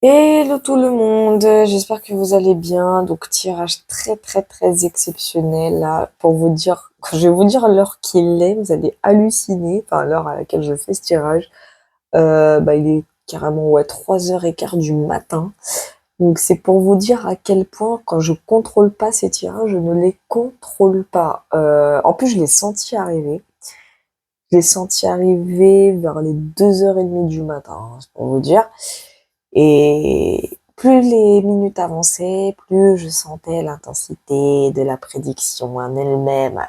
Hello tout le monde, j'espère que vous allez bien. Donc tirage très très très exceptionnel là pour vous dire, quand je vais vous dire l'heure qu'il est, vous allez halluciner, enfin l'heure à laquelle je fais ce tirage. Il est carrément ouais 3h15 du matin. Donc c'est pour vous dire à quel point quand je contrôle pas ces tirages, je ne les contrôle pas. En plus je l'ai senti arriver. Je l'ai senti arriver vers les 2h30 du matin, hein, c'est pour vous dire. Et plus les minutes avançaient, plus je sentais l'intensité de la prédiction en elle-même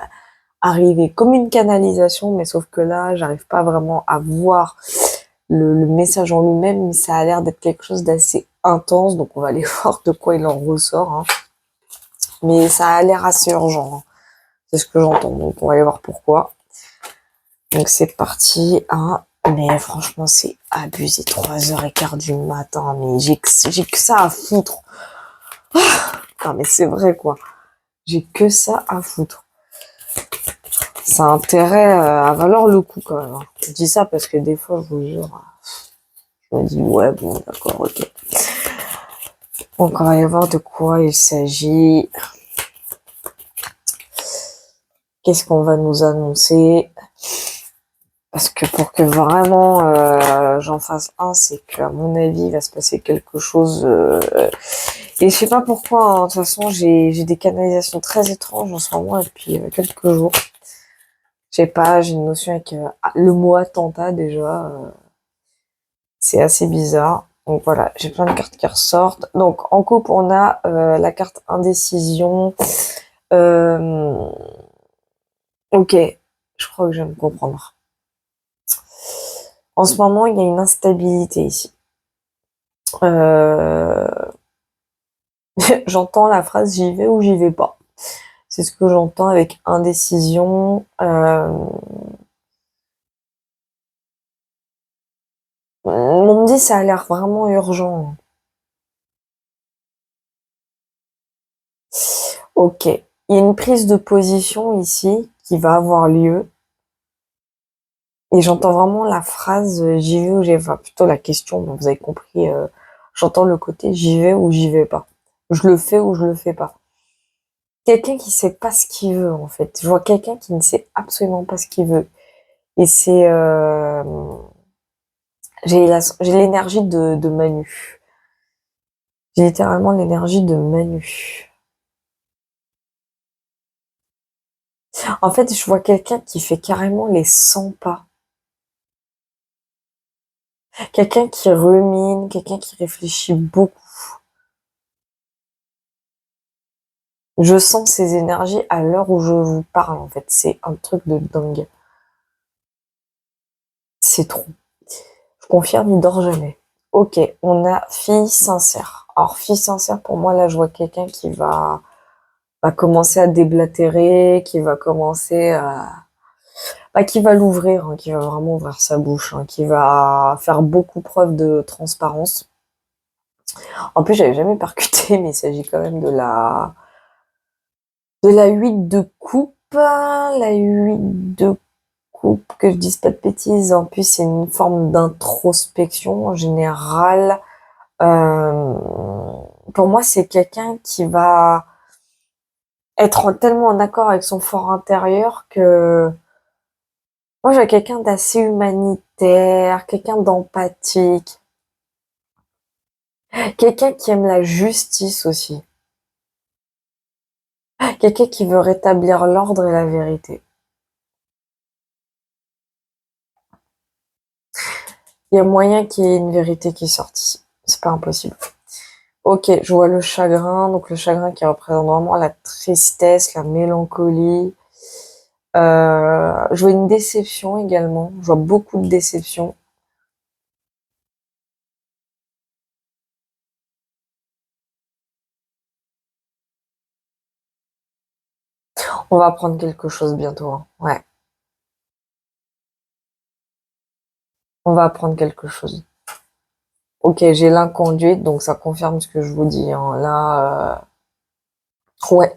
arriver comme une canalisation, mais sauf que là, j'arrive pas vraiment à voir le message en lui-même, mais ça a l'air d'être quelque chose d'assez intense, donc on va aller voir de quoi il en ressort, hein. Mais ça a l'air assez urgent, hein. C'est ce que j'entends, donc on va aller voir pourquoi. Donc c'est parti, hein. Mais franchement, c'est abusé. 3h15 du matin, mais j'ai que ça à foutre. Non, mais c'est vrai, quoi. J'ai que ça à foutre. Ça a intérêt à valoir le coup, quand même, hein. Je dis ça parce que des fois, je vous jure, je me dis, ouais, bon, d'accord, ok. Donc, on va y voir de quoi il s'agit. Qu'est-ce qu'on va nous annoncer? Parce que pour que vraiment j'en fasse un, c'est qu'à mon avis, il va se passer quelque chose. Et je sais pas pourquoi, hein. De toute façon, j'ai des canalisations très étranges en ce moment depuis quelques jours. Je sais pas, j'ai une notion avec le mot attentat déjà. C'est assez bizarre. Donc voilà, j'ai plein de cartes qui ressortent. Donc en couple, on a la carte indécision. Euh, ok, je crois que je vais me comprendre. En ce moment, il y a une instabilité ici. Euh, J'entends la phrase j'y vais ou j'y vais pas. C'est ce que j'entends avec indécision. On me dit ça a l'air vraiment urgent. Ok, il y a une prise de position ici qui va avoir lieu. Et j'entends vraiment la phrase j'y vais ou j'y vais pas. Plutôt la question, donc vous avez compris. J'entends le côté j'y vais ou j'y vais pas. Je le fais ou je le fais pas. Quelqu'un qui sait pas ce qu'il veut en fait. Je vois quelqu'un qui ne sait absolument pas ce qu'il veut. Et c'est j'ai l'énergie de Manu. J'ai littéralement l'énergie de Manu. En fait, je vois quelqu'un qui fait carrément les 100 pas. Quelqu'un qui rumine, quelqu'un qui réfléchit beaucoup. Je sens ces énergies à l'heure où je vous parle, en fait. C'est un truc de dingue. C'est trop. Je confirme, il dort jamais. Ok, on a fille sincère. Alors, fille sincère, pour moi, là, je vois quelqu'un qui va commencer à déblatérer, qui va commencer à... qui va l'ouvrir, hein, qui va vraiment ouvrir sa bouche, hein, qui va faire beaucoup preuve de transparence. En plus, j'avais jamais percuté, mais il s'agit quand même de la 8 de coupe. La 8 de coupe, que je dise pas de bêtises. En plus, c'est une forme d'introspection en général. Euh, pour moi, c'est quelqu'un qui va être tellement en accord avec son fort intérieur que moi, j'ai quelqu'un d'assez humanitaire, quelqu'un d'empathique, quelqu'un qui aime la justice aussi, quelqu'un qui veut rétablir l'ordre et la vérité. Il y a moyen qu'il y ait une vérité qui sorte ici. C'est pas impossible. Ok, je vois le chagrin, donc le chagrin qui représente vraiment la tristesse, la mélancolie. Je vois une déception également. Je vois beaucoup de déception. On va apprendre quelque chose bientôt, hein. Ouais, on va apprendre quelque chose. Ok, j'ai l'inconduite, donc ça confirme ce que je vous dis, hein. Là, ouais.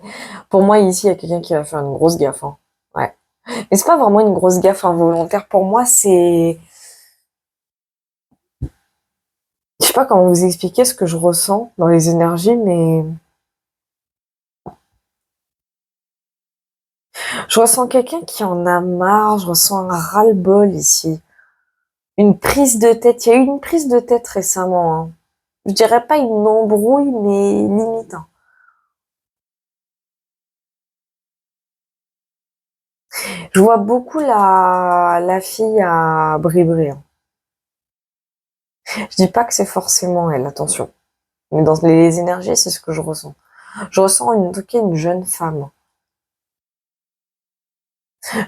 Pour moi, ici, il y a quelqu'un qui va faire une grosse gaffe, hein. Ouais. Mais c'est pas vraiment une grosse gaffe involontaire. Pour moi, c'est... Je sais sais pas comment vous expliquer ce que je ressens dans les énergies, mais je ressens quelqu'un qui en a marre, je ressens un ras-le-bol ici. Une prise de tête. Il y a eu une prise de tête récemment, hein. Je dirais pas une embrouille, mais limite, hein. Je vois beaucoup la fille à Bribri, hein. Je dis pas que c'est forcément elle, attention. Mais dans les énergies, c'est ce que je ressens. Je ressens en tout cas une jeune femme.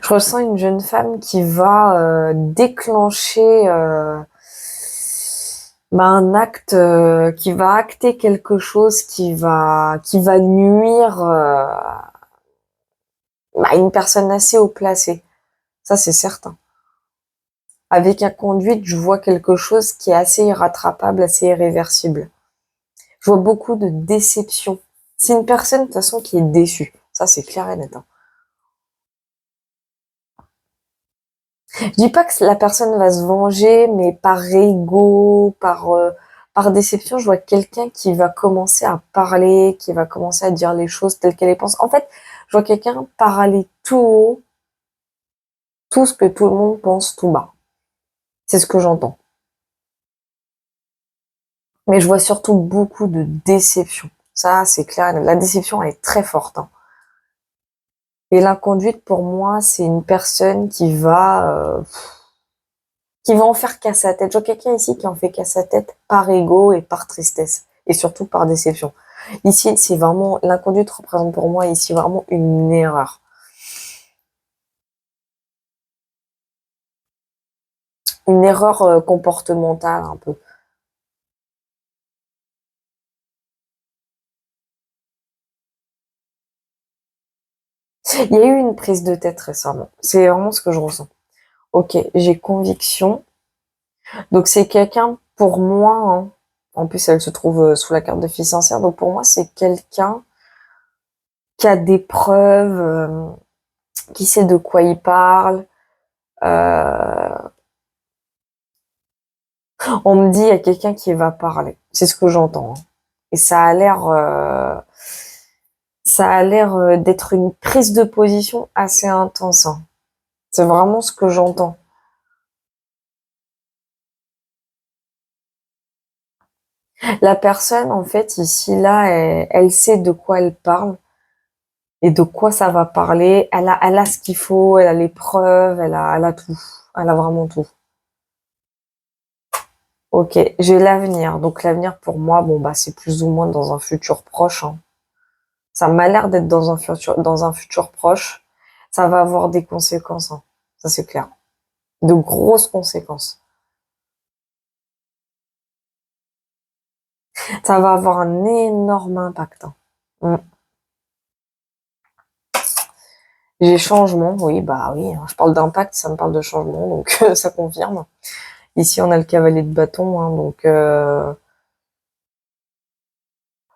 Je ressens une jeune femme qui va déclencher un acte, qui va acter quelque chose qui va nuire à une personne assez haut placée. Ça, c'est certain. Avec un conduite, je vois quelque chose qui est assez irrattrapable, assez irréversible. Je vois beaucoup de déception. C'est une personne, de toute façon, qui est déçue. Ça, c'est clair et net, hein. Je dis pas que la personne va se venger, mais par ego, par déception, je vois quelqu'un qui va commencer à parler, qui va commencer à dire les choses telles qu'elle les pense. En fait, je vois quelqu'un parler tout haut, tout ce que tout le monde pense tout bas. C'est ce que j'entends. Mais je vois surtout beaucoup de déception. Ça, c'est clair. La déception, elle est très forte, hein. Et l'inconduite, pour moi, c'est une personne qui va en faire qu'à sa tête. Je vois quelqu'un ici qui en fait qu'à sa tête par ego et par tristesse. Et surtout par déception. Ici, c'est vraiment, l'inconduite représente pour moi ici vraiment une erreur. Une erreur comportementale un peu. Il y a eu une prise de tête récemment. C'est vraiment ce que je ressens. Ok, j'ai conviction. Donc c'est quelqu'un pour moi, hein. En plus elle se trouve sous la carte de fille sincère. Donc pour moi c'est quelqu'un qui a des preuves, qui sait de quoi il parle. Euh, on me dit il y a quelqu'un qui va parler. C'est ce que j'entends, hein. Et ça a l'air d'être une prise de position assez intense, hein. C'est vraiment ce que j'entends. La personne, en fait, ici, là, elle sait de quoi elle parle et de quoi ça va parler. Elle a ce qu'il faut, elle a les preuves, elle a tout. Elle a vraiment tout. Ok, j'ai l'avenir. Donc l'avenir pour moi, bon bah c'est plus ou moins dans un futur proche, hein. Ça m'a l'air d'être dans un futur proche. Ça va avoir des conséquences, hein. Ça c'est clair. De grosses conséquences. Ça va avoir un énorme impact, hein. Mm. J'ai changement, oui, bah oui, hein. Je parle d'impact, ça me parle de changement, donc ça confirme. Ici, on a le cavalier de bâton, hein, donc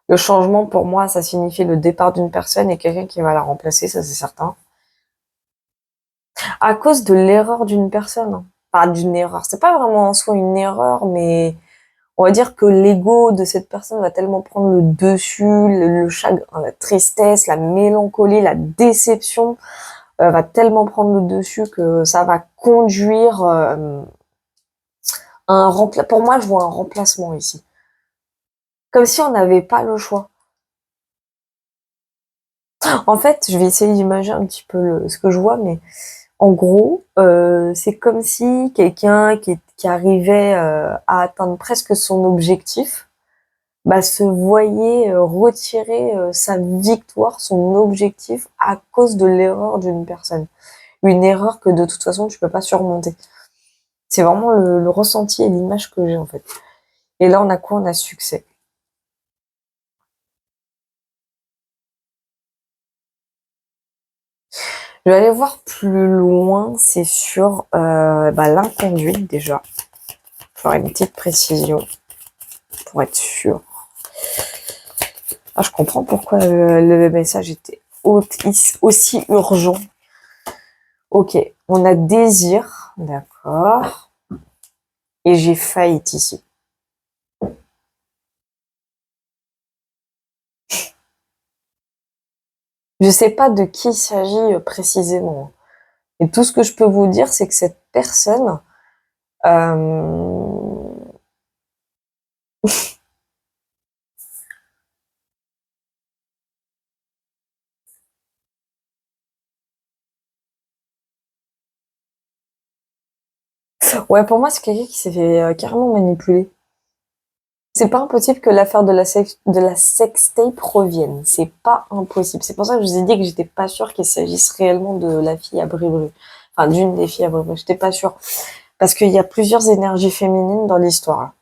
le changement pour moi, ça signifie le départ d'une personne et quelqu'un qui va la remplacer, ça c'est certain. À cause de l'erreur d'une personne, hein. Pas d'une erreur, c'est pas vraiment en soi une erreur, mais on va dire que l'ego de cette personne va tellement prendre le dessus, le chagrin, la tristesse, la mélancolie, la déception, va tellement prendre le dessus que ça va conduire à un remplacement. Pour moi, je vois un remplacement ici. Comme si on n'avait pas le choix. En fait, je vais essayer d'imaginer un petit peu ce que je vois, mais en gros, c'est comme si quelqu'un qui arrivait à atteindre presque son objectif, bah, se voyait retirer sa victoire, son objectif, à cause de l'erreur d'une personne. Une erreur que de toute façon, tu peux pas surmonter. C'est vraiment le ressenti et l'image que j'ai en fait. Et là, on a quoi? On a succès. Je vais aller voir plus loin, c'est sur l'inconduite déjà. Faire une petite précision pour être sûr. Ah, je comprends pourquoi le message était aussi urgent. Ok, on a désir, d'accord. Et j'ai faillite ici. Je sais pas de qui il s'agit précisément. Et tout ce que je peux vous dire, c'est que cette personne, euh, ouais, pour moi, c'est quelqu'un qui s'est fait carrément manipuler. C'est pas impossible que l'affaire de la sextape revienne. C'est pas impossible. C'est pour ça que je vous ai dit que j'étais pas sûre qu'il s'agisse réellement de la fille à Bribru. Enfin, d'une des filles à Bribru. J'étais pas sûre. Parce qu'il y a plusieurs énergies féminines dans l'histoire, là.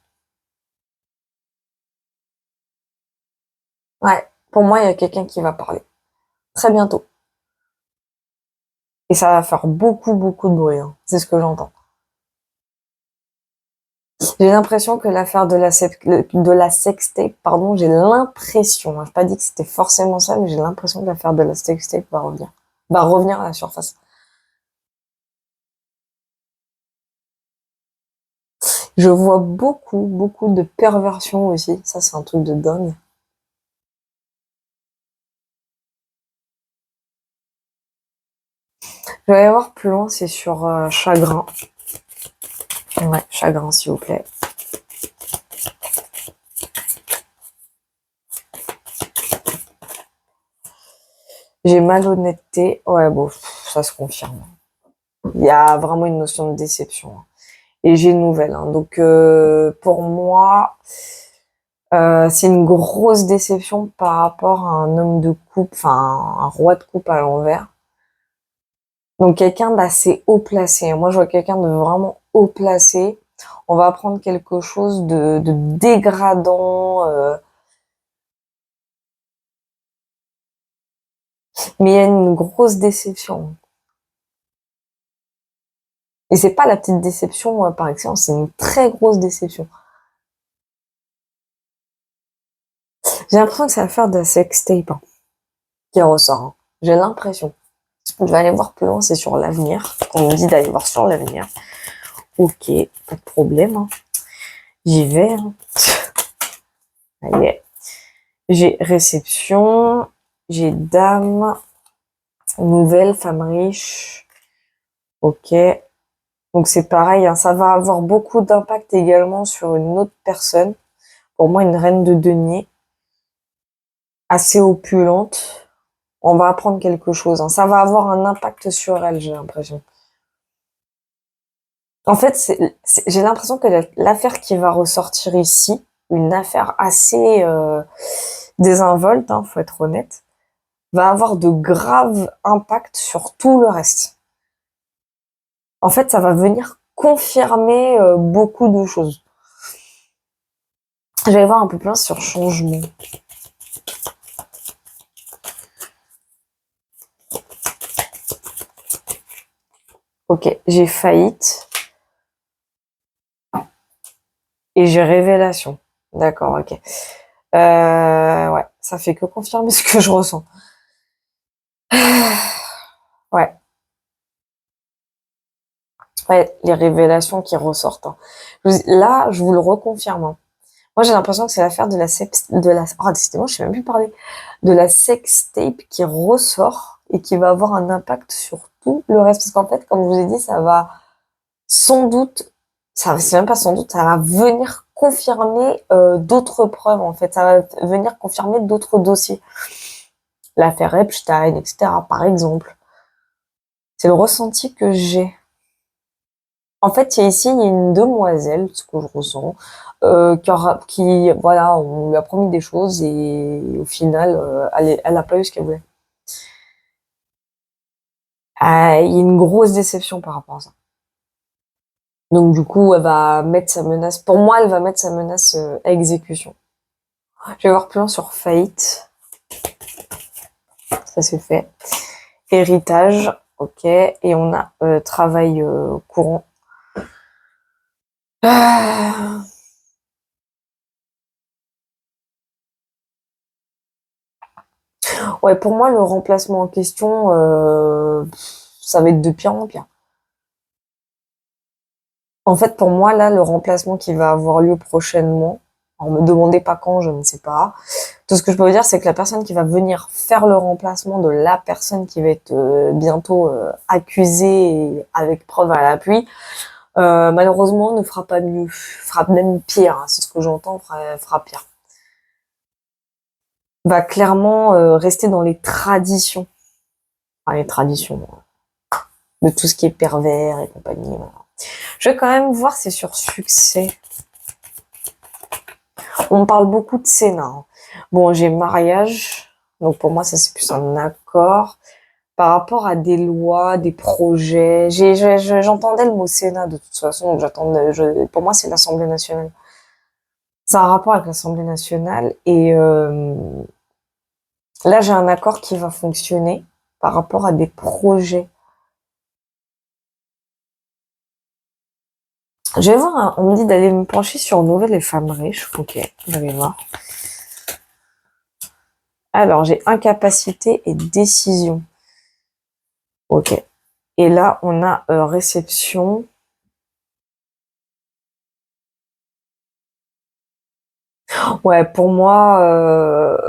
Ouais. Pour moi, il y a quelqu'un qui va parler. Très bientôt. Et ça va faire beaucoup, beaucoup de bruit, hein. C'est ce que j'entends. J'ai l'impression que l'affaire de la sextape, pardon, j'ai l'impression, hein, j'ai pas dit que c'était forcément ça, mais j'ai l'impression que l'affaire de la sextape va revenir. Va revenir à la surface. Je vois beaucoup, beaucoup de perversions aussi. Ça, c'est un truc de dingue. Je vais aller voir plus loin, c'est sur Chagrin. Ouais, Chagrin, s'il vous plaît. J'ai malhonnêteté. Ouais, bon, ça se confirme. Il y a vraiment une notion de déception, hein. Et j'ai une nouvelle, hein. Donc, pour moi, c'est une grosse déception par rapport à un homme de coupe, enfin, un roi de coupe à l'envers. Donc, quelqu'un d'assez haut placé. Moi, je vois quelqu'un de vraiment haut placé. On va apprendre quelque chose de dégradant, mais il y a une grosse déception. Et c'est pas la petite déception par excellence, c'est une très grosse déception. J'ai l'impression que c'est l'affaire de la sextape, hein, qui ressort, hein. J'ai l'impression. Je vais aller voir plus loin, c'est sur l'avenir. On me dit d'aller voir sur l'avenir. Ok, pas de problème, hein. J'y vais, hein. Allez. J'ai réception, j'ai dame, nouvelle, femme riche. Ok. Donc c'est pareil, hein, ça va avoir beaucoup d'impact également sur une autre personne. Pour moi, une reine de denier, assez opulente. On va apprendre quelque chose, hein. Ça va avoir un impact sur elle, j'ai l'impression. En fait, j'ai l'impression que l'affaire qui va ressortir ici, une affaire assez désinvolte, hein, faut être honnête, va avoir de graves impacts sur tout le reste. En fait, ça va venir confirmer beaucoup de choses. Je vais voir un peu plus sur changement. Ok, j'ai faillite et j'ai révélation. D'accord, ok. Ouais, ça fait que confirmer ce que je ressens. Ouais, ouais, les révélations qui ressortent, hein. Là, je vous le reconfirme, hein. Moi, j'ai l'impression que c'est l'affaire oh, décidément, je sais même plus parler. De la sextape qui ressort et qui va avoir un impact sur tout le reste. Parce qu'en fait, comme je vous ai dit, ça va sans doute, ça, c'est même pas sans doute, ça va venir confirmer d'autres preuves, en fait. Ça va venir confirmer d'autres dossiers. L'affaire Epstein, etc., par exemple. C'est le ressenti que j'ai. En fait, ici, il y a une demoiselle, ce que je ressens, voilà, on lui a promis des choses et au final, elle a pas eu ce qu'elle voulait. Il y a une grosse déception par rapport à ça. Donc du coup, elle va mettre sa menace. Pour moi, elle va mettre sa menace à exécution. Je vais voir plus loin sur faillite. Ça c'est fait. Héritage, ok. Et on a travail courant. Ah. Ouais, pour moi, le remplacement en question, ça va être de pire en pire. En fait, pour moi, là, le remplacement qui va avoir lieu prochainement, alors me demandez pas quand, je ne sais pas. De Tout ce que je peux vous dire, c'est que la personne qui va venir faire le remplacement de la personne qui va être bientôt accusée et avec preuve à l'appui, malheureusement ne fera pas mieux, fera même pire, hein, c'est ce que j'entends, fera pire. Va clairement rester dans les traditions. Enfin, les traditions de tout ce qui est pervers et compagnie. Voilà. Je vais quand même voir, c'est sur succès. On parle beaucoup de Sénat. Hein. Bon, j'ai mariage, donc pour moi, ça c'est plus un accord. Par rapport à des lois, des projets, j'entendais le mot Sénat de toute façon, pour moi c'est l'Assemblée nationale. C'est un rapport avec l'Assemblée nationale et là j'ai un accord qui va fonctionner par rapport à des projets. Je vais voir, hein, on me dit d'aller me pencher sur Nouvelles et Femmes riches. Ok, je vais voir. Alors, j'ai incapacité et décision. Ok. Et là, on a réception. Ouais, pour moi,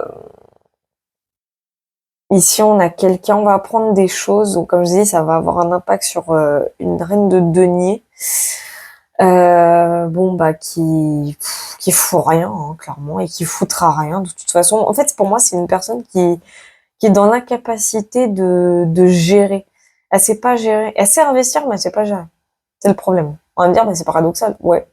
ici, on a quelqu'un, on va apprendre des choses. Donc, comme je dis, ça va avoir un impact sur une reine de denier. Bon, bah, qui fout rien, hein, clairement, et qui foutra rien de toute façon. En fait, pour moi, c'est une personne qui est dans l'incapacité de gérer. Elle sait pas gérer. Elle sait investir, mais elle sait pas gérer. C'est le problème. On va me dire, mais c'est paradoxal. Ouais.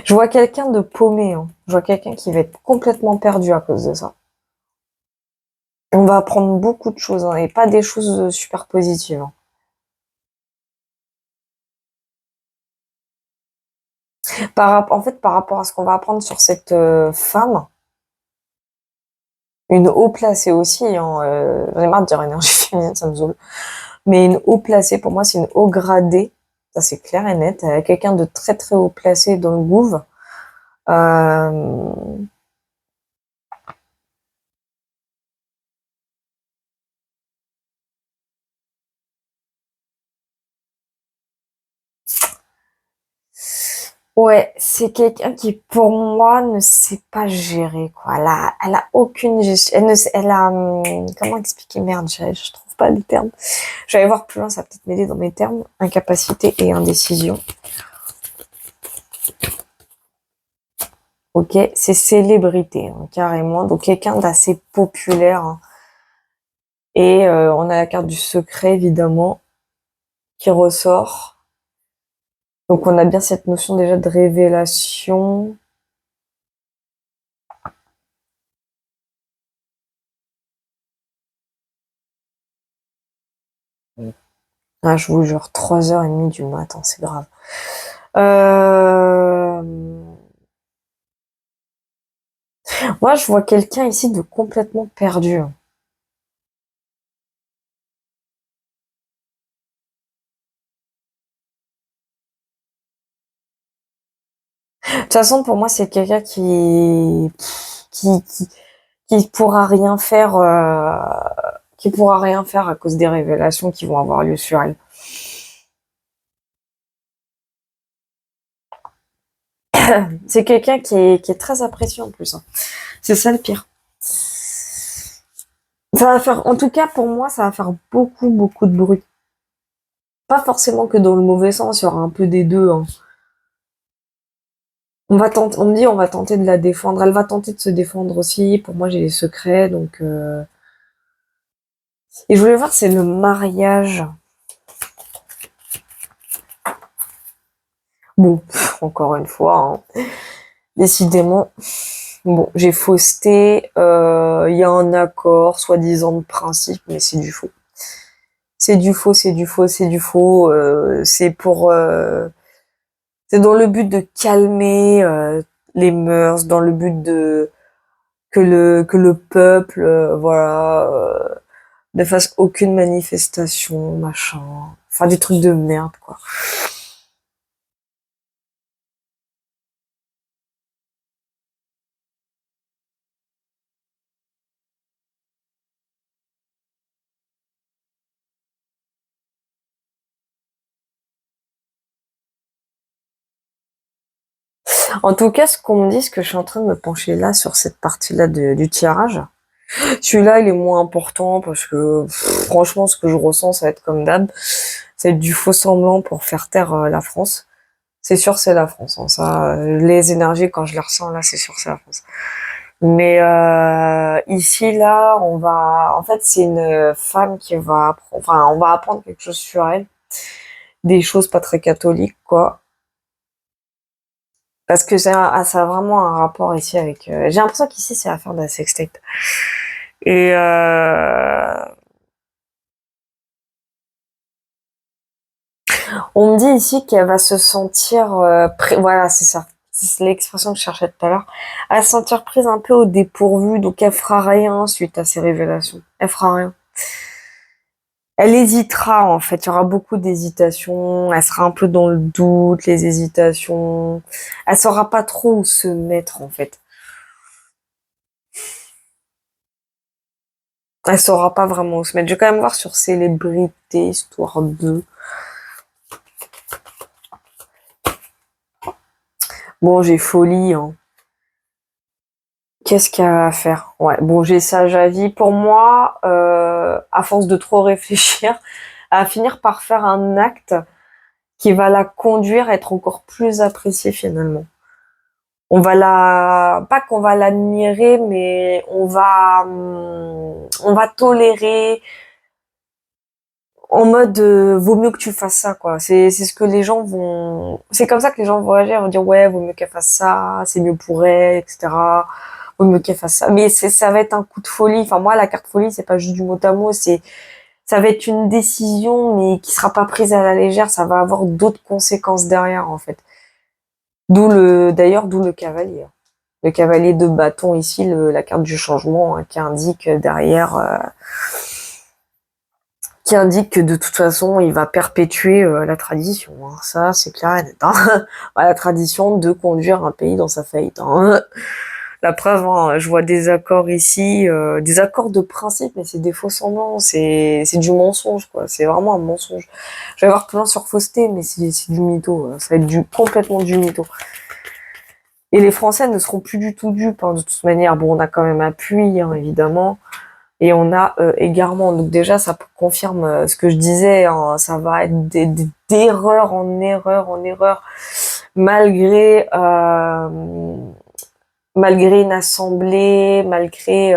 Je vois quelqu'un de paumé. Hein. Je vois quelqu'un qui va être complètement perdu à cause de ça. On va apprendre beaucoup de choses, hein, et pas des choses super positives. Hein. En fait, par rapport à ce qu'on va apprendre sur cette femme, une haut placée aussi, hein, j'en ai marre de dire énergie féminine, ça me saoule. Mais une haut placée, pour moi, c'est une haut gradée. Ça, c'est clair et net. Quelqu'un de très très haut placé dans le gouv. Euh, Ouais, c'est quelqu'un qui, pour moi, ne sait pas gérer, quoi. Elle a aucune gestion. Elle a, comment expliquer? Merde, je trouve pas les termes. Je vais aller voir plus loin, ça va peut-être m'aider dans mes termes. Incapacité et indécision. Ok, c'est célébrité, hein, carrément. Donc, quelqu'un d'assez populaire. Hein. Et on a la carte du secret, évidemment, qui ressort. Donc, on a bien cette notion déjà de révélation. Ah, je vous jure, 3h30 du matin, c'est grave. Euh... Moi, je vois quelqu'un ici de complètement perdu. Hein. De toute façon, pour moi, c'est quelqu'un qui, qui, qui pourra rien faire, qui pourra rien faire à cause des révélations qui vont avoir lieu sur elle. C'est quelqu'un qui est très apprécié en plus. Hein. C'est ça le pire. Ça va faire, en tout cas, pour moi, ça va faire beaucoup, beaucoup de bruit. Pas forcément que dans le mauvais sens, il y aura un peu des deux. Hein. On me dit, on va tenter de la défendre. Elle va tenter de se défendre aussi. Pour moi, j'ai des secrets, donc. Et je voulais voir, c'est le mariage. Bon, encore une fois, hein, décidément. Bon, j'ai fausseté. Il y a un accord, soi-disant de principe, mais c'est du faux. C'est du faux, c'est du faux, c'est du faux. C'est dans le but de calmer les mœurs, dans le but de que le peuple, voilà, ne fasse aucune manifestation, machin. Enfin, des trucs de merde, quoi. En tout cas, ce qu'on me dit, ce que je suis en train de me pencher là sur cette partie-là du tirage, celui-là, il est moins important parce que franchement, ce que je ressens, ça va être comme d'hab, ça va être du faux semblant pour faire taire la France. C'est sûr, c'est la France. Hein, ça, les énergies, quand je les ressens là, c'est sûr, c'est la France. Mais ici, là, on va... En fait, c'est une femme qui va... Enfin, on va apprendre quelque chose sur elle. Des choses pas très catholiques, quoi. Parce que ça a vraiment un rapport ici avec... J'ai l'impression qu'ici, c'est l'affaire de la sextape. Et on me dit ici qu'elle va se sentir... Voilà, c'est ça. C'est l'expression que je cherchais tout à l'heure. Elle va se sentir prise un peu au dépourvu, donc elle fera rien suite à ces révélations. Elle fera rien. Elle hésitera en fait, il y aura beaucoup d'hésitations, elle sera un peu dans le doute, les hésitations. Elle saura pas trop où se mettre en fait. Elle saura pas vraiment où se mettre. Je vais quand même voir sur célébrité, histoire de... Bon, j'ai folie, hein. Qu'est-ce qu'il y a à faire? Ouais, bon, j'ai sage avis. Pour moi, à force de trop réfléchir, elle va finir par faire un acte qui va la conduire à être encore plus appréciée finalement. Pas qu'on va l'admirer, mais on va tolérer en mode, vaut mieux que tu fasses ça, quoi. C'est ce que les gens c'est comme ça que les gens vont réagir, ils vont dire, ouais, vaut mieux qu'elle fasse ça, c'est mieux pour elle, etc. Vaut mieux qu'elle fasse ça. Mais ça va être un coup de folie. Enfin, moi, la carte folie, c'est pas juste du mot à mot, ça va être une décision, mais qui sera pas prise à la légère, ça va avoir d'autres conséquences derrière, en fait. D'où le cavalier. Le cavalier de bâton ici, la carte du changement, hein, qui indique derrière, qui indique que de toute façon, il va perpétuer la tradition. Hein. Ça, c'est clair et net. Hein. La tradition de conduire un pays dans sa faillite. Hein. La preuve, hein, je vois des accords ici, des accords de principe, mais c'est des faux semblants, c'est du mensonge, quoi. C'est vraiment un mensonge. Je vais avoir plein sur fausseté, mais c'est du mytho. Ça va être complètement du mytho. Et les Français ne seront plus du tout dupes, hein, de toute manière. Bon, on a quand même appui, hein, évidemment. Et on a égarement. Donc déjà, ça confirme ce que je disais. Hein, ça va être d'erreur en erreur en erreur, malgré malgré une assemblée, malgré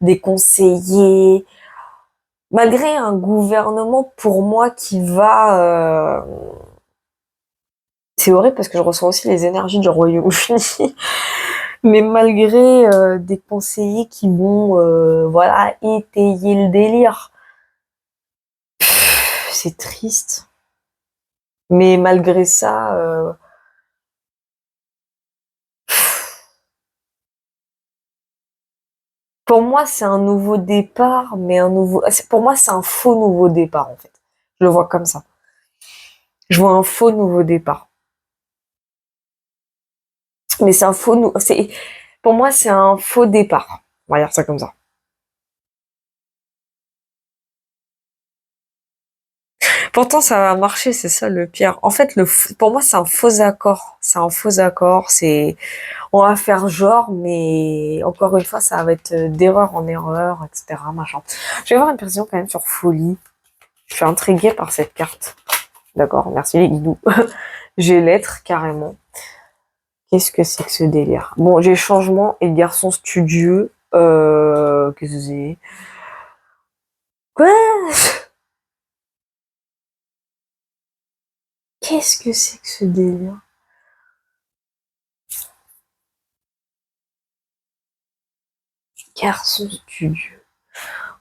des conseillers, malgré un gouvernement pour moi qui va... C'est horrible parce que je ressens aussi les énergies du Royaume-Uni. Mais malgré des conseillers qui vont voilà, étayer le délire. C'est triste. Mais malgré ça, pour moi, c'est un nouveau départ, mais pour moi, c'est un faux nouveau départ, en fait. Je le vois comme ça. Je vois un faux nouveau départ. Mais c'est un pour moi, c'est un faux départ. On va dire ça comme ça. Pourtant, ça va marcher, c'est ça le pire. En fait, pour moi, c'est un faux accord. C'est un faux accord. On va faire genre, mais encore une fois, ça va être d'erreur en erreur, etc. Machin. Je vais avoir une précision quand même sur folie. Je suis intriguée par cette carte. D'accord, merci les guidous. J'ai l'être carrément. Qu'est-ce que c'est que ce délire? Bon, j'ai changement et garçon studieux. Qu'est-ce que c'est? Quoi? Qu'est-ce que c'est que ce délire? Garçon studieux.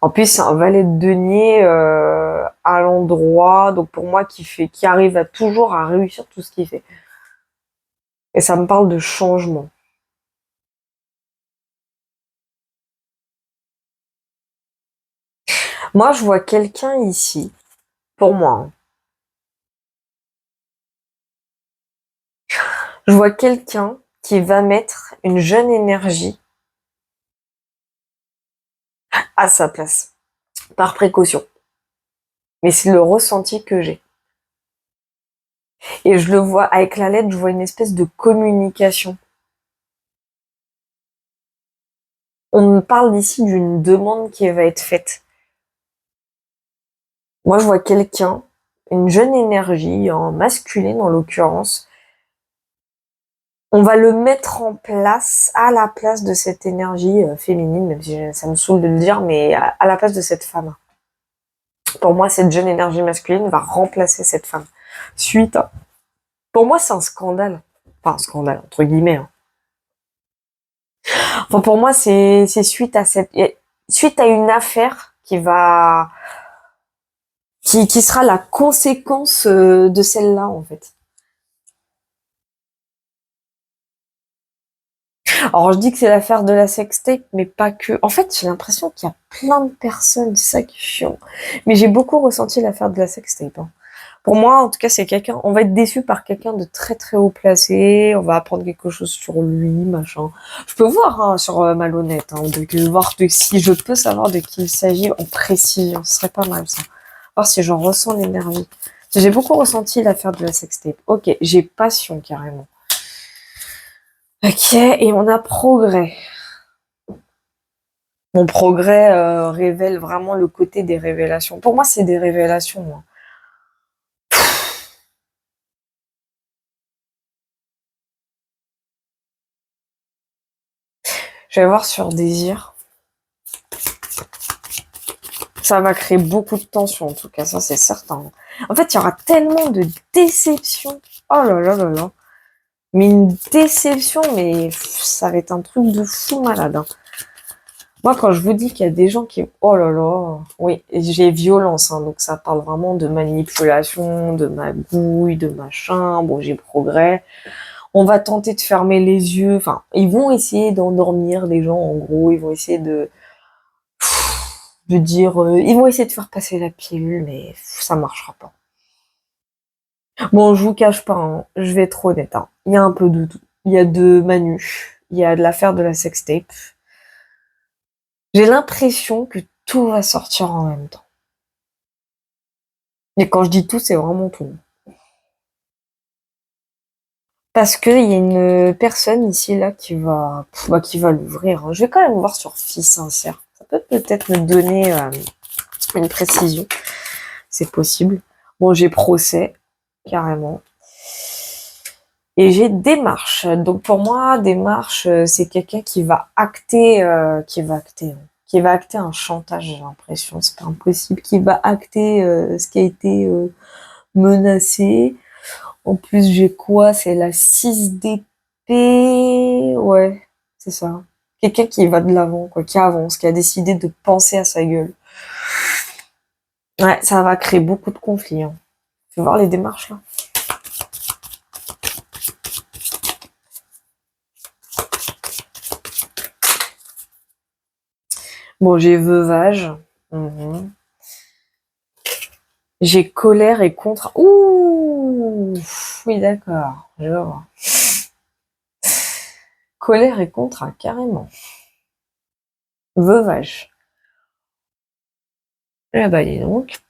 En plus, c'est un valet de denier à l'endroit, donc pour moi qui arrive toujours à réussir tout ce qu'il fait. Et ça me parle de changement. Moi, je vois quelqu'un ici, pour moi, hein. Je vois quelqu'un qui va mettre une jeune énergie à sa place, par précaution. Mais c'est le ressenti que j'ai. Et je le vois, avec la lettre, je vois une espèce de communication. On me parle ici d'une demande qui va être faite. Moi, je vois quelqu'un, une jeune énergie, en masculine en l'occurrence. On va le mettre en place, à la place de cette énergie féminine, même si ça me saoule de le dire, mais à la place de cette femme. Pour moi, cette jeune énergie masculine va remplacer cette femme. Suite à... Pour moi, c'est un scandale. Enfin, un scandale, entre guillemets. Hein. Enfin, pour moi, c'est suite à suite à une affaire qui sera la conséquence de celle-là, en fait. Alors, je dis que c'est l'affaire de la sextape, mais pas que. En fait, j'ai l'impression qu'il y a plein de personnes, c'est ça qui est chiant. Mais j'ai beaucoup ressenti l'affaire de la sextape. Hein. Pour moi, en tout cas, c'est quelqu'un. On va être déçu par quelqu'un de très très haut placé. On va apprendre quelque chose sur lui, machin. Je peux voir hein, sur Malhonnête, hein, voir si je peux savoir de qui il s'agit en précision. Ce serait pas mal ça. Voir si j'en ressens l'énergie. J'ai beaucoup ressenti l'affaire de la sextape. Ok, j'ai passion carrément. Ok, et on a progrès. Mon progrès révèle vraiment le côté des révélations. Pour moi, c'est des révélations. Moi. Je vais voir sur désir. Ça va créer beaucoup de tension, en tout cas, ça c'est certain. En fait, il y aura tellement de déceptions. Oh là là là là. Mais une déception, mais ça va être un truc de fou malade. Hein. Moi, quand je vous dis qu'il y a des gens qui... Oh là là. Oui, j'ai violence, hein, donc ça parle vraiment de manipulation, de magouille, de machin. Bon, j'ai progrès. On va tenter de fermer les yeux. Enfin, ils vont essayer d'endormir les gens, en gros. Ils vont essayer de dire... ils vont essayer de faire passer la pilule, mais ça marchera pas. Bon, je vous cache pas, hein, je vais être honnête. Hein. Il y a un peu de tout. Il y a de Manu, il y a de l'affaire de la sextape. J'ai l'impression que tout va sortir en même temps. Et quand je dis tout, c'est vraiment tout. Parce qu'il y a une personne ici, là, qui va l'ouvrir. Hein. Je vais quand même voir sur Fille Sincère. Ça peut peut-être me donner une précision. C'est possible. Bon, j'ai procès, carrément. Et j'ai démarche. Donc pour moi, démarche, c'est quelqu'un qui va acter un chantage, j'ai l'impression. C'est pas impossible. Qui va acter ce qui a été menacé. En plus, j'ai quoi? C'est la 6 d'épée. Ouais, c'est ça. Quelqu'un qui va de l'avant, quoi, qui avance, qui a décidé de penser à sa gueule. Ouais, ça va créer beaucoup de conflits. Hein. Tu vas voir les démarches là. Bon, j'ai veuvage. Mhm. J'ai colère et contre. Ouh, oui, d'accord, je vois. Colère et contrat, carrément. Veuvage. Eh bah, dis donc.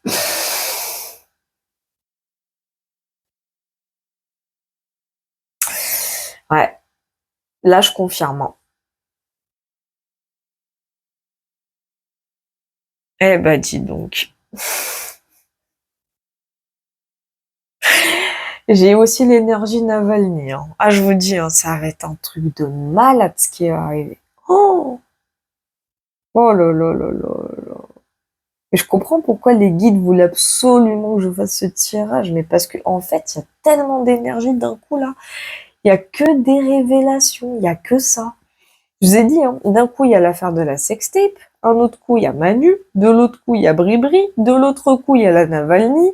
Ouais, là, je confirme. Hein. Eh bah, dis donc. J'ai aussi l'énergie Navalny. Hein. Ah, je vous dis, hein, ça va être un truc de malade ce qui va arriver. Oh, oh là là là là là. Et je comprends pourquoi les guides voulaient absolument que je fasse ce tirage, mais parce que en fait, il y a tellement d'énergie d'un coup là. Il y a que des révélations, il y a que ça. Je vous ai dit, hein, d'un coup, il y a l'affaire de la sextape, un autre coup, il y a Manu, de l'autre coup, il y a Bribri, de l'autre coup, il y a la Navalny.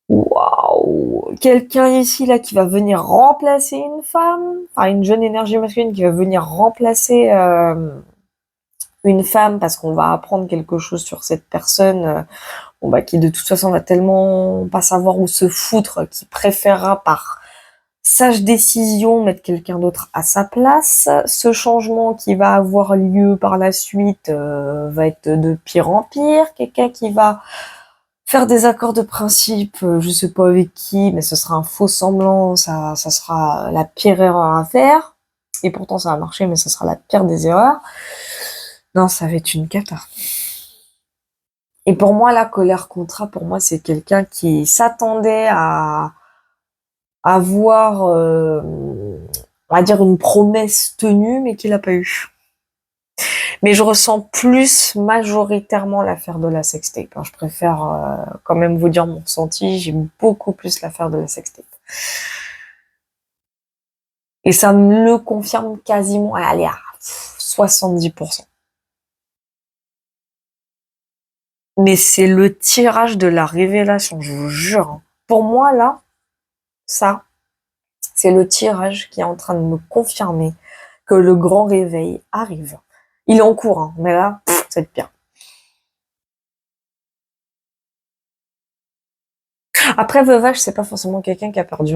Waouh! Quelqu'un ici, là, qui va venir remplacer une femme, enfin, une jeune énergie masculine qui va venir remplacer une femme parce qu'on va apprendre quelque chose sur cette personne, bon, bah, qui de toute façon va tellement pas savoir où se foutre, qui préférera par sage décision mettre quelqu'un d'autre à sa place. Ce changement qui va avoir lieu par la suite va être de pire en pire. Quelqu'un qui va faire des accords de principe, je sais pas avec qui, mais ce sera un faux semblant, ça sera la pire erreur à faire. Et pourtant, ça a marché, mais ça sera la pire des erreurs. Non, ça va être une cata. Et pour moi, la colère contrat, pour moi, c'est quelqu'un qui s'attendait à avoir, on va dire, une promesse tenue, mais qu'il n'a pas eu. Mais je ressens plus majoritairement l'affaire de la sextape, hein. Je préfère quand même vous dire mon ressenti. J'aime beaucoup plus l'affaire de la sextape. Et ça me le confirme quasiment, allez, à 70%. Mais c'est le tirage de la révélation, je vous jure, hein. Pour moi, là, ça, c'est le tirage qui est en train de me confirmer que le grand réveil arrive. Il est en cours, hein, mais là, ça va être pire. Après, veuvage, c'est pas forcément quelqu'un qui a perdu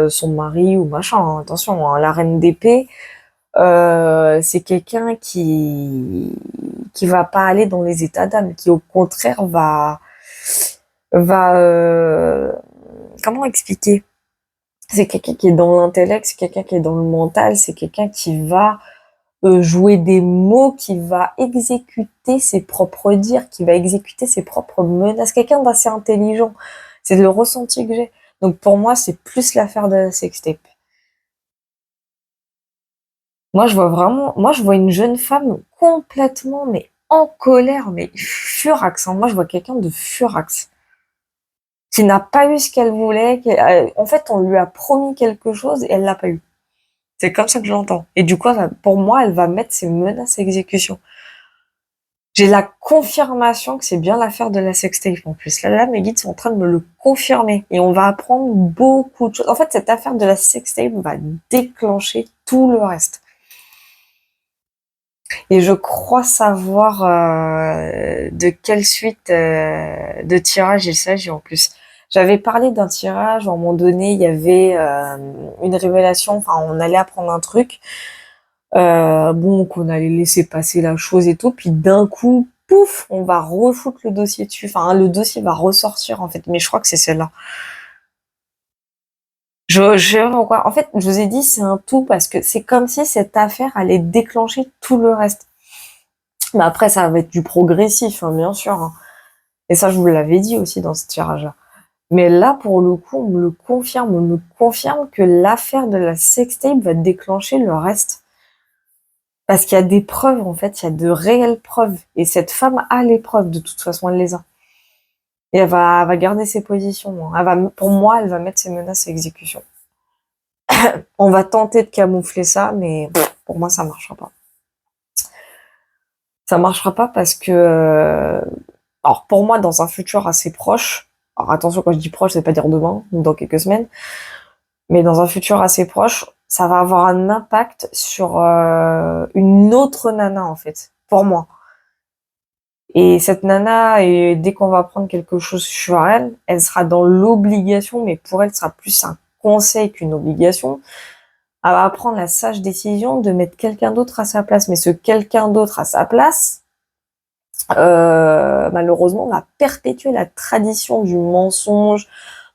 son mari ou machin, hein. Attention, hein, la reine d'épée, c'est quelqu'un qui va pas aller dans les états d'âme, qui au contraire va comment expliquer? C'est quelqu'un qui est dans l'intellect, c'est quelqu'un qui est dans le mental, c'est quelqu'un qui va jouer des mots, qui va exécuter ses propres dires, qui va exécuter ses propres menaces. Quelqu'un d'assez intelligent. C'est le ressenti que j'ai. Donc pour moi, c'est plus l'affaire de la sextape. Moi je vois une jeune femme complètement, mais en colère, mais furax, hein. Moi je vois quelqu'un de furax, qui n'a pas eu ce qu'elle voulait. En fait, on lui a promis quelque chose et elle l'a pas eu. C'est comme ça que je l'entends. Et du coup, pour moi, elle va mettre ses menaces à exécution. J'ai la confirmation que c'est bien l'affaire de la sextape en plus. Là, mes guides sont en train de me le confirmer. Et on va apprendre beaucoup de choses. En fait, cette affaire de la sextape va déclencher tout le reste. Et je crois savoir de quelle suite de tirage il s'agit en plus. J'avais parlé d'un tirage, à un moment donné, il y avait une révélation, enfin on allait apprendre un truc, bon, qu'on allait laisser passer la chose et tout, puis d'un coup, pouf, on va refoutre le dossier dessus, enfin le dossier va ressortir en fait, mais je crois que c'est celle-là. En fait, je vous ai dit, c'est un tout parce que c'est comme si cette affaire allait déclencher tout le reste. Mais après, ça va être du progressif, hein, bien sûr, hein. Et ça, je vous l'avais dit aussi dans ce tirage-là. Mais là, pour le coup, on me confirme que l'affaire de la sextape va déclencher le reste. Parce qu'il y a des preuves, en fait, il y a de réelles preuves. Et cette femme a les preuves, de toute façon, elle les a. Et elle va garder ses positions, hein. Pour moi, elle va mettre ses menaces à exécution. On va tenter de camoufler ça, mais pour moi, ça marchera pas. Ça marchera pas parce que, alors pour moi, dans un futur assez proche, alors attention, quand je dis proche, c'est pas dire demain ou dans quelques semaines, mais dans un futur assez proche, ça va avoir un impact sur une autre nana en fait, pour moi. Et cette nana, et dès qu'on va prendre quelque chose sur elle, elle sera dans l'obligation, mais pour elle, ce sera plus un conseil qu'une obligation. Elle va prendre la sage décision de mettre quelqu'un d'autre à sa place. Mais ce quelqu'un d'autre à sa place, malheureusement, va perpétuer la tradition du mensonge,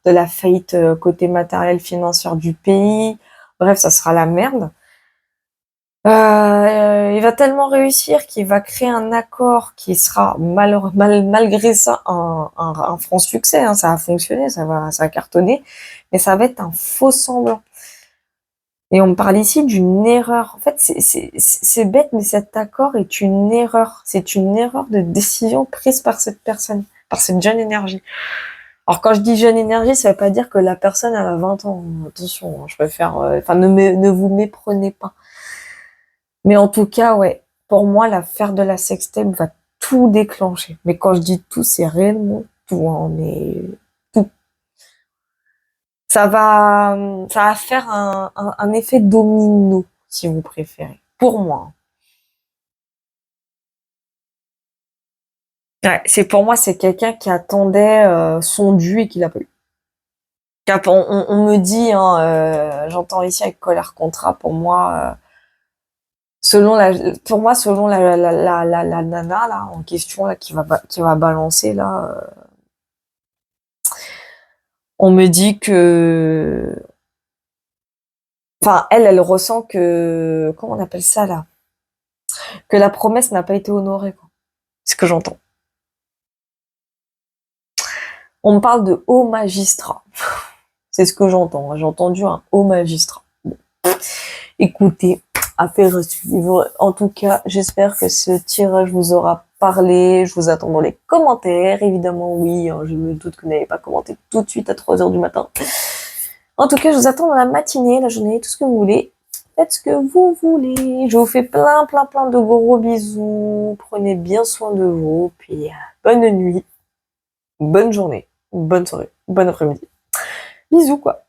de la faillite côté matériel financière du pays. Bref, ça sera la merde. Il va tellement réussir qu'il va créer un accord qui sera malgré ça un franc succès, hein. Ça a fonctionné, ça va cartonner, mais ça va être un faux semblant. Et on me parle ici d'une erreur. En fait, c'est bête, mais cet accord est une erreur. C'est une erreur de décision prise par cette personne, par cette jeune énergie. Alors quand je dis jeune énergie, ça veut pas dire que la personne elle a 20 ans. Attention, hein, je préfère, enfin ne vous méprenez pas. Mais en tout cas, ouais, pour moi, l'affaire de la sextape va tout déclencher. Mais quand je dis tout, c'est réellement tout, hein, mais tout. Ça va faire un effet domino, si vous préférez. Pour moi. Ouais, pour moi, c'est quelqu'un qui attendait son dû et qui l'a pas eu. On me dit, hein, j'entends ici avec colère contrat, pour moi, selon la nana là en question là qui va balancer là. On me dit que... Enfin, elle ressent que... Comment on appelle ça, là? Que la promesse n'a pas été honorée, quoi. C'est ce que j'entends. On me parle de haut magistrat. C'est ce que j'entends. J'ai entendu un haut magistrat. Bon. Écoutez, affaire à suivre. En tout cas, j'espère que ce tirage vous aura parlé. Je vous attends dans les commentaires. Évidemment, oui, hein, je me doute que vous n'avez pas commenté tout de suite à 3h du matin. En tout cas, je vous attends dans la matinée, la journée, tout ce que vous voulez. Faites ce que vous voulez. Je vous fais plein de gros bisous. Prenez bien soin de vous. Puis, bonne nuit, bonne journée, bonne soirée, bon après-midi. Bisous, quoi.